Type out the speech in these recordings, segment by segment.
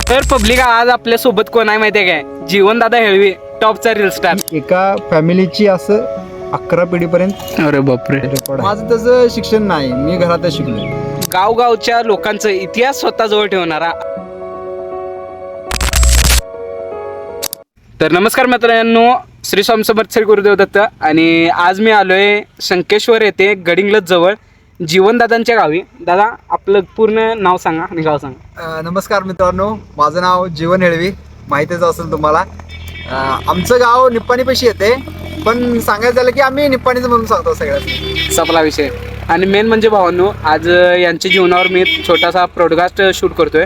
तर पब्लिक आज आपल्या सोबत कोण आहे माहितीये काय? जीवनदादा हेळवी, टॉपचा रील स्टार. एका फॅमिलीची असं 11 पिढीपर्यंत अरे बापरे. रेकॉर्ड. माझं तसं शिक्षण नाही, मी घरातच शिकलो. गावगावच्या लोकांचा इतिहास स्वतःजवळ ठेवणारा. तर नमस्कार मित्रांनो, श्री स्वामी समर्थ श्री गुरुदेव दत्त. आणि आज मी आलोय शंकेश्वर येथे गडिंग्लज जवळ जीवनदादांच्या गावी. दादा, आपलं पूर्ण नाव सांगा आणि गाव सांगा. नमस्कार मित्रांनो, माझं नाव जीवन हेळवी, माहितीच असेल तुम्हाला. आमचं गाव निप्पाणीपाशी येते, पण सांगायचं झालं की आम्ही निप्पाणीचं म्हणून सांगतो सगळ्यात. सपला विषय. आणि मेन म्हणजे भावांनो, आज यांच्या जीवनावर मी छोटासा पॉडकास्ट शूट करतोय.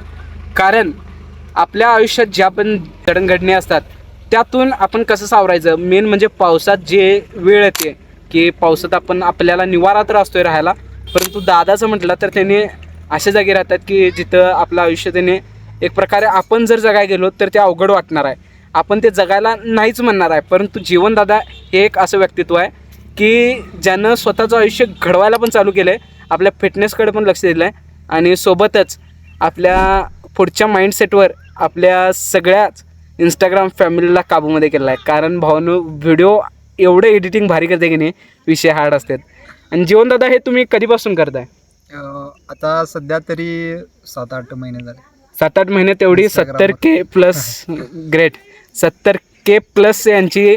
कारण आपल्या आयुष्यात ज्या पण जडणघडणी असतात त्यातून आपण कसं सावरायचं. मेन म्हणजे पावसात जे वेळ येते की पावसात आपण आपल्याला निवारा तर असतोय राहायला, परंतु दादाचं म्हटलं तर त्याने अशा जागी राहतात की जिथं आपलं आयुष्य त्याने एक प्रकारे आपण जर जगायला गेलो तर ते अवघड वाटणार आहे. आपण ते जगायला नाहीच म्हणणार आहे. परंतु जीवनदादा हे एक असं व्यक्तित्व आहे की ज्यानं स्वतःचं आयुष्य घडवायला पण चालू केलं आहे, आपल्या फिटनेसकडे पण लक्ष दिलं आहे, आणि सोबतच आपल्या पुढच्या माइंडसेटवर आपल्या सगळ्याच इंस्टाग्राम फॅमिलीला काबूमध्ये केला आहे. कारण भावानं व्हिडिओ एवढं एडिटिंग भारी करते की नाही, विषय हार्ड असतात. आणि जीवनदादा हे तुम्ही कधीपासून करताय? आता सध्या तरी 7-8 महिने झाले. 7-8 महिने तेवढी Instagram 70K plus. Great. 70K plus यांची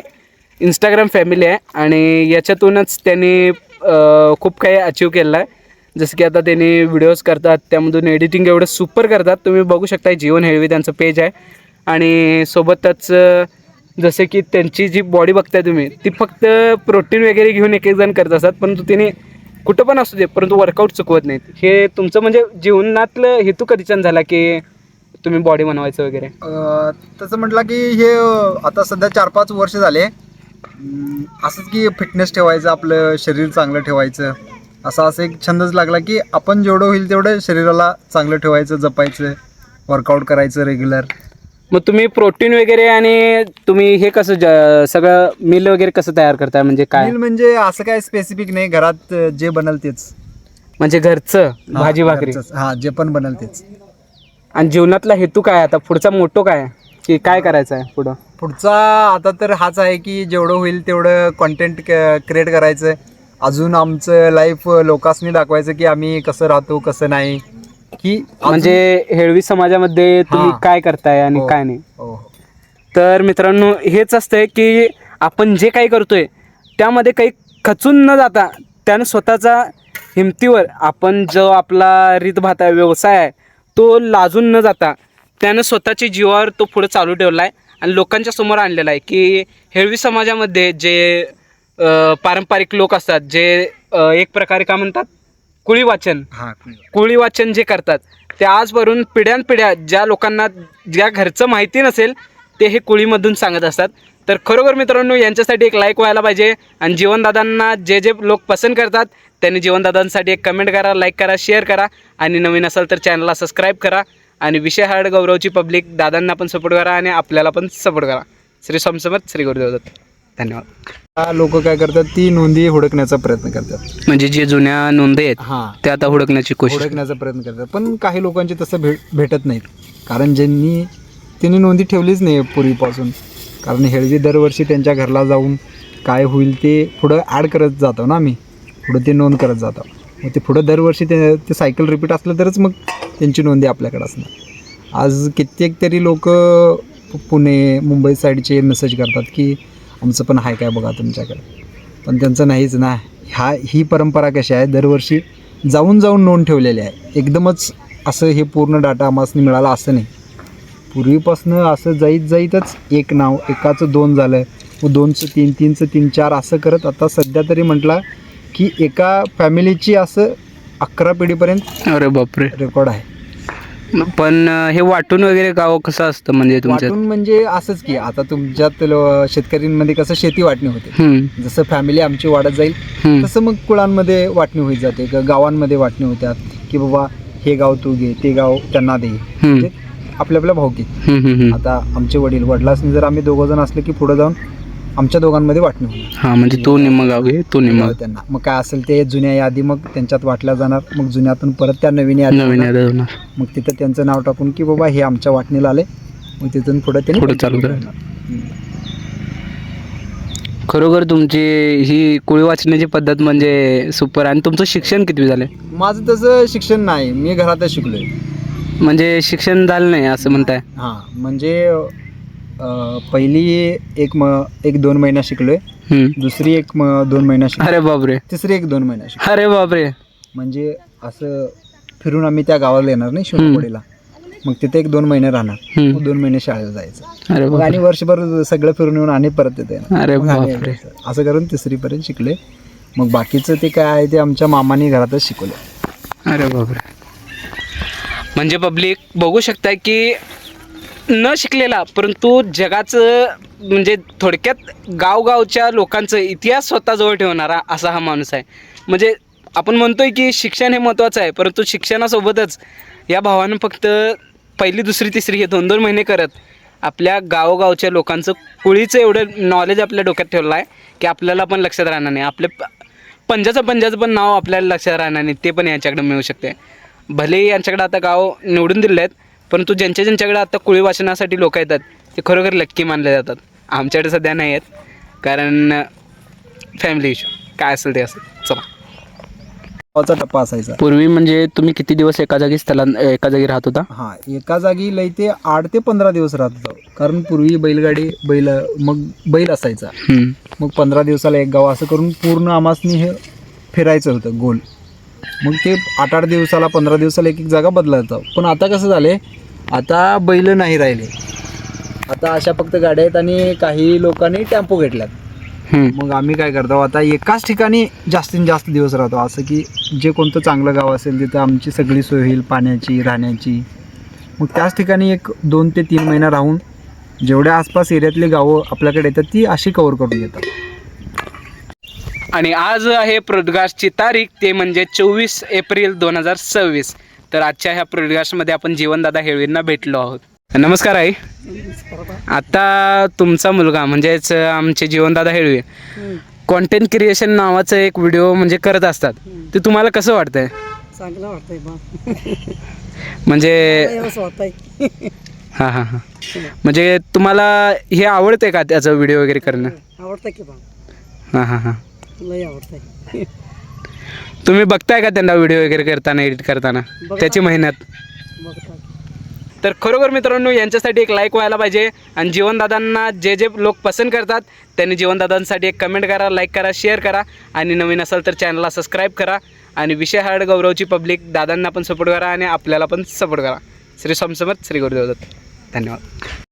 इंस्टाग्राम फॅमिली आहे. आणि याच्यातूनच त्यांनी खूप काही अचीव केलं आहे. जसं की आता त्यांनी व्हिडिओज करतात, त्यामधून एडिटिंग एवढं सुपर करतात. तुम्ही बघू शकता, जीवन हेळवी त्यांचं पेज आहे. आणि सोबतच जसे की त्यांची जी बॉडी बघताय तुम्ही, ती फक्त प्रोटीन वगैरे घेऊन एक जण करत असतात, परंतु तिने कुठं पण असू दे परंतु वर्कआउट चुकवत नाहीत. हे तुमचं म्हणजे जीवनातलं हेतू कधीच्यान झाला की तुम्ही बॉडी बनवायचं वगैरे? तसं म्हटलं की हे आता सध्या 4-5 वर्ष झाले. असंच की फिटनेस ठेवायचं, आपलं शरीर चांगलं ठेवायचं, असं एक छंदच लागला की आपण जेवढं होईल तेवढं शरीराला चांगलं ठेवायचं, जपायचं, वर्कआउट करायचं रेग्युलर. मग तुम्ही प्रोटीन वगैरे आणि तुम्ही हे कसं सगळं मिल वगैरे कसं तयार करताय? म्हणजे काय म्हणजे असं काय स्पेसिफिक नाही, घरात जे बनल तेच. म्हणजे घरचं भाजी भाकरी? जे पण बनल तेच. आणि जीवनातला हेतू काय आता पुढचा मोठो काय की काय करायचं आहे पुढचा आता तर हाच आहे की जेवढं होईल तेवढं कॉन्टेंट क्रिएट करायचं, अजून आमचं लाईफ लोकांनी दाखवायचं की आम्ही कसं राहतो कसं नाही, की म्हणजे हेळवी समाजामध्ये तुम्ही काय करताय आणि काय नाही. तर मित्रांनो, हेच असतंय की आपण जे काही करतोय त्यामध्ये काही खचून न जाता त्यानं स्वतःचा हिमतीवर आपण जो आपला रीतभात आहे, व्यवसाय आहे, तो लाजून न जाता त्यानं स्वतःच्या जीवावर तो पुढे चालू ठेवला आहे आणि लोकांच्या समोर आणलेला आहे. की हेळवी समाजामध्ये जे पारंपरिक लोक असतात, जे एक प्रकारे काय म्हणतात, कुळी वाचन जे करतात, ते आजवरून पिढ्यानपिढ्या ज्या लोकांना ज्या घरचं माहिती नसेल ते हे कुळीमधून सांगत असतात. तर खरोखर मित्रांनो, यांच्यासाठी एक लाईक व्हायला पाहिजे. आणि जीवनदादांना जे लोक पसंत करतात त्यांनी जीवनदादांसाठी एक कमेंट करा, लाईक करा, शेअर करा. आणि नवीन असाल तर चॅनलला सबस्क्राईब करा. आणि विषय हार्ड गौरवची पब्लिक, दादांना पण सपोर्ट करा आणि आपल्याला पण सपोर्ट करा. श्री स्वामी समर्थ श्री गुरुदेव दत्त. धन्यवाद. लोक काय करतात, ती नोंदी हुडकण्याचा प्रयत्न करतात. म्हणजे जे जुन्या नोंदी आहेत ते आता हुडकण्याचा प्रयत्न करतात. पण काही लोकांचे तसं भेटत नाहीत, कारण त्यांनी नोंदी ठेवलीच नाही पूर्वीपासून. कारण हेळवी दरवर्षी त्यांच्या घरला जाऊन काय होईल ते पुढं ॲड करत जातो ना, आम्ही पुढं ते नोंद करत जातो. मग ते पुढं दरवर्षी ते सायकल रिपीट असलं तरच मग त्यांची नोंदी आपल्याकडे असणार. आज कित्येक तरी लोक पुणे मुंबई साईडचे मेसेज करतात की आमचं पण आहे काय बघा तुमच्याकडे, पण त्यांचं नाहीच ना. ही परंपरा कशी आहे, दरवर्षी जाऊन नोंद ठेवलेली आहे. एकदमच असं हे पूर्ण डाटा आम्हाला मिळाला असं नाही. पूर्वीपासनं असं जाईतच एक नाव, एकाचं 2 झालं, व 2चं 3, 3चं 3, 4 असं करत आता सध्या तरी म्हटलं की एका फॅमिलीची असं 11 पिढीपर्यंत. अरे बापरे, रेकॉर्ड आहे. पण हे वाटून वगैरे गाव कसं असतं? म्हणजे वाटून म्हणजे असंच की आता तुमच्यात शेतकऱ्यांमध्ये कसं शेती वाटणी होते, जसं फॅमिली आमची वाढत जाईल तसं मग कुळांमध्ये वाटणी होत जाते, गावांमध्ये वाटणी होत्यात की बाबा हे गाव तू घे, ते गाव त्यांना दे, आपल्या भावकीत. आता आमचे वडील वडिलांनी जर आम्ही 2 जण असले की पुढे जाऊन आमच्या दोघांमध्ये वाटणी होणार. हां म्हणजे तू निम्म गाव घे, तू निम्म त्यांना मग काय असेल ते जुन्या यादी मग त्यांच्यात वाटल्या जाणार. मग जुन्यातून परत त्या नवीन यादी नवीन होणार. यादी होणार. मग तिथं त्यांचं नाव टाकून की बाबा हे आमच्या वाटणीला आले. मग तिथून पुढे त्यांनी पुढे चालू करायचं. खरोखर तुमची ही कुळी वाचण्याची पद्धत म्हणजे सुपर. आणि तुमचं शिक्षण किती झालं? माझं तसं शिक्षण नाही, मी घरातच शिकलोय. म्हणजे शिक्षण झालं नाही असं म्हणताय? हां म्हणजे पहिली एक 2 महिना शिकलोय, दुसरी 2 महिना शिकलो, अरे बापरे, तिसरी 1-2 महिना शिकलो. अरे बापरे. म्हणजे असं फिरून आम्ही त्या गावाला येणार नाही शिवणवाडीला. मग तिथे 1-2 महिने राहणार, मग 2 महिने शाळेला जायचं. अरे मग आणि वर्षभर सगळं फिरून येऊन आणि परत येते. अरे बापरे. असं करून 3रीपर्यंत शिकले. मग बाकीचं ते काय आहे ते आमच्या मामाने घरातच शिकवलं. अरे बापरे. म्हणजे पब्लिक बघू शकताय की न शिकलेला परंतु जगाचं म्हणजे थोडक्यात गावगावच्या लोकांचं इतिहास स्वतःजवळ ठेवणारा असा हा माणूस आहे. म्हणजे आपण म्हणतोय की शिक्षण हे महत्त्वाचं आहे, परंतु शिक्षणासोबतच या भावानं फक्त 1ली 2री 3री हे 2-2 महिने करत आपल्या गावोगावच्या लोकांचं कुळीचं एवढं नॉलेज आपल्या डोक्यात ठेवलं आहे की आपल्याला पण लक्षात राहणार नाही. आपल्या पंजाचं पण नाव आपल्याला लक्षात राहणार नाही, ते पण यांच्याकडे मिळू शकते. भले यांच्याकडे आता गाव निवडून दिले आहेत, परंतु ज्यांच्याकडे आता कुळी वाचनासाठी लोक येतात ते खरोखर लक्की मानले जातात. आमच्याकडे सध्या नाही आहेत कारण फॅमिली इश्यू काय असेल ते असेल. चला, गावाचा टप्पा असायचा पूर्वी. म्हणजे तुम्ही किती दिवस एका जागी राहत होता? हां एका जागी लई ते 8 ते 15 दिवस राहत होतो. कारण पूर्वी मग बैल असायचा. मग 15 दिवसाला एक गाव असं करून पूर्ण आमासनी हे फिरायचं होतं गोल. मग ते 8-8 दिवसाला 15 दिवसाला एक जागा बदलायचं. पण आता कसं झाले, आता बैल नाही राहिले, आता अशा फक्त गाड्या आहेत आणि काही लोकांनी टेम्पो घेतल्यात. मग आम्ही काय करतो, आता एकाच ठिकाणी जास्तीत जास्त दिवस राहतो. असं की जे कोणतं चांगलं गाव असेल तिथं आमची सगळी सोय होईल पाण्याची, राहण्याची. मग त्याच ठिकाणी 2 ते 3 महिना राहून जेवढ्या आसपास एरियातली गावं आपल्याकडे येतात ती अशी कव्हर करून घेतात. आणि आज आहे पॉडकास्टची तारीख, ते म्हणजे 24 एप्रिल 2026. तर आजच्या ह्या पॉडकास्टमध्ये आपण जीवनदादा हेळवींना भेटलो आहोत. नमस्कार आई. आता तुमचा मुलगा म्हणजेच आमचे जीवनदादा हेळवी कॉन्टेंट क्रिएशन नावाचं एक व्हिडिओ म्हणजे करत असतात, ते तुम्हाला कसं वाटतंय? चांगलं वाटतंय बा. म्हणजे हां हां हां म्हणजे तुम्हाला हे आवडते का त्याचं व्हिडिओ वगैरे करणं? आवडतं की बा. हां हां हां लय आवडतंय. तुम्ही बघताय का त्यांना व्हिडिओ वगैरे करताना, एडिट करताना त्याची मेहनत? बघता. तर खरोखर मित्रांनो यांच्यासाठी एक लाईक व्हायला पाहिजे. आणि जीवनदादांना जे लोक पसंत करतात त्यांनी जीवनदादांसाठी एक कमेंट करा, लाईक करा, शेअर करा. आणि नवीन असाल तर चॅनलला सबस्क्राईब करा. आणि विषय हार्ड गौरवची पब्लिक दादांना पण सपोर्ट करा आणि आपल्याला पण सपोर्ट करा. श्री स्वामी समर्थ, श्री गुरुदेव दत्त. धन्यवाद.